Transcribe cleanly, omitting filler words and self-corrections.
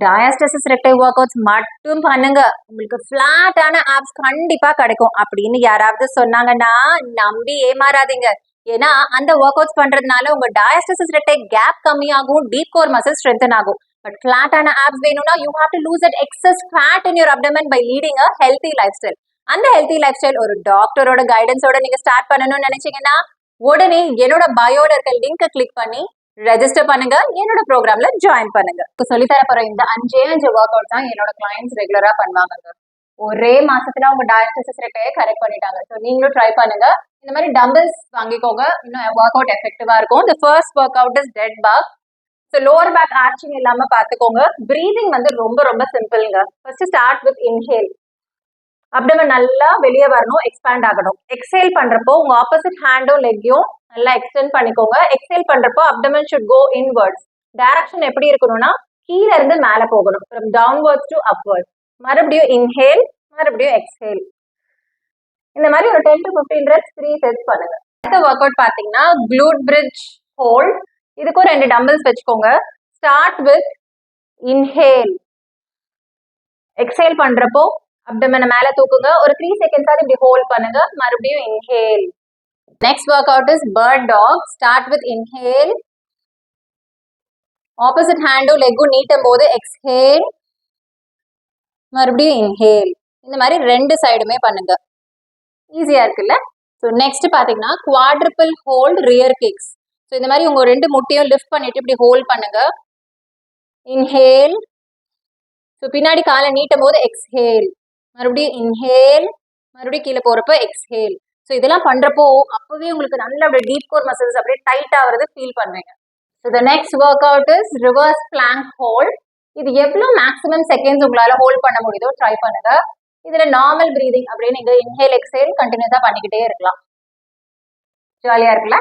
டயாஸ்டசிஸ் ரெக்டை work outs மட்டும் பண்ணுங்க, உங்களுக்கு ஃபிளாட்டான ஆப்ஸ் கண்டிப்பா கிடைக்கும் அப்படின்னு யாராவது சொன்னாங்கன்னா நம்பி ஏமாறாதீங்க. ஏன்னா அந்த ஒர்க் அவுட்ஸ் பண்றதுனால உங்க டயாஸ்டசிஸ் ரெக்டை கேப் கம்மியாகும், டீப் கோர் மசில் ஸ்ட்ரென்தன் ஆகும். பட் ஃபிளாட்டான ஆப்ஸ் வேணும்னா you have to lose that excess fat in your abdomen by leading a healthy lifestyle. அந்த ஹெல்தி லைஃப் ஸ்டைல் ஒரு டாக்டரோட கைடன்ஸோட நீங்க ஸ்டார்ட் பண்ணணும்னு நினைச்சீங்கன்னா உடனே என்னோட பயோல இருக்க லிங்கை கிளிக் பண்ணி ரெஜிஸ்டர் பண்ணுங்க, என்னோட ப்ரோக்ராம்ல ஜாயின் பண்ணுங்க. சொல்லி தர போற இந்த 5 ஒர்க் அவுட் தான் என்னோட கிளைண்ட்ஸ் ரெகுலரா பண்ணுவாங்க. ஒரே மாசத்துல அவங்க டயாஸ்டசிஸ் ரெட்டையை கரெக்ட் பண்ணிட்டாங்க. ஸோ நீங்களும் ட்ரை பண்ணுங்க. இந்த மாதிரி டம்பிள்ஸ் வாங்கிக்கோங்க, இன்னும் ஒர்க் அவுட் எஃபெக்டிவா இருக்கும். The first workout is dead bug. So lower back arching இல்லாம பாத்துக்கோங்க. பிரீதிங் வந்து ரொம்ப ரொம்ப சிம்பிள்ங்க. First start with inhale. Abdomen நல்லா வெளியே வரணும், எக்ஸ்பேண்ட் ஆகணும். எக்ஸேல் பண்றப்போ உங்க ஆப்போசிட் ஹேண்டும் லெக்கையும் நல்லா எக்ஸ்டெண்ட் பண்ணிக்கோங்க. எக்ஸேல் பண்றப்போ அப்டமன் ஷுட் கோ இன்வர்ட்ஸ். டைரக்ஷன் எப்படி இருக்கணும்னா கீழ இருந்து மேல போகணும், ஃப்ரம் டவுன்வர்ட்ஸ் டு அப்வர்ட்ஸ். மறுபடியும் இன்ஹேல், மறுபடியும் எக்ஸேல். இந்த மாதிரி ஒரு 10 to 15 reps 3 sets பண்ணுங்க. அடுத்த ஒர்க் அவுட் பாத்தீங்கன்னா glute bridge hold. இதுக்கும் 2 டம்பிள்ஸ் வச்சுக்கோங்க. Start with inhale. எக்ஸேல் பண்றப்போ அப்டமனை மேல தூக்குங்க. ஒரு 3 seconds இப்படி ஹோல்ட் பண்ணுங்க. மறுபடியும் inhale. Next workout is bird dog. Start with inhale. Opposite ஹேண்டும் லெக்கும் நீட்டும் போது எக்ஸ்ஹேல், மறுபடியும் இன்ஹேல். இந்த மாதிரி 2 சைடுமே பண்ணுங்க. ஈஸியா இருக்குல்ல? ஸோ நெக்ஸ்ட் பாத்தீங்கன்னா quadruple hold rear kicks. So இந்த மாதிரி உங்க 2 முட்டையும் லிஃப்ட் பண்ணிட்டு இப்படி ஹோல்ட் பண்ணுங்க. இன்ஹேல். ஸோ பின்னாடி காலை நீட்டும் போது எக்ஸ்ஹேல், மறுபடியும் இன்ஹேல், மறுபடியும் கீழே போறப்ப எக்ஸ்ஹேல். ஸோ இதெல்லாம் பண்றப்போ அப்பவே உங்களுக்கு நல்ல அப்படியே டீப் கோர் மசில்ஸ் அப்படியே டைட் ஆகுறது ஃபீல் பண்ணுவீங்க. So the next workout is reverse plank hold. இது எவ்வளவு மேக்ஸிமம் செகண்ட்ஸ் உங்களால ஹோல்ட் பண்ண முடியுதோ ட்ரை பண்ணுங்க. இதுல நார்மல் பிரீதிங் அப்படியே நீங்க இன்ஹேல் எக்ஸேல் கண்டினியூஸா பண்ணிக்கிட்டே இருக்கலாம். ஜாலியா இருக்குல்ல?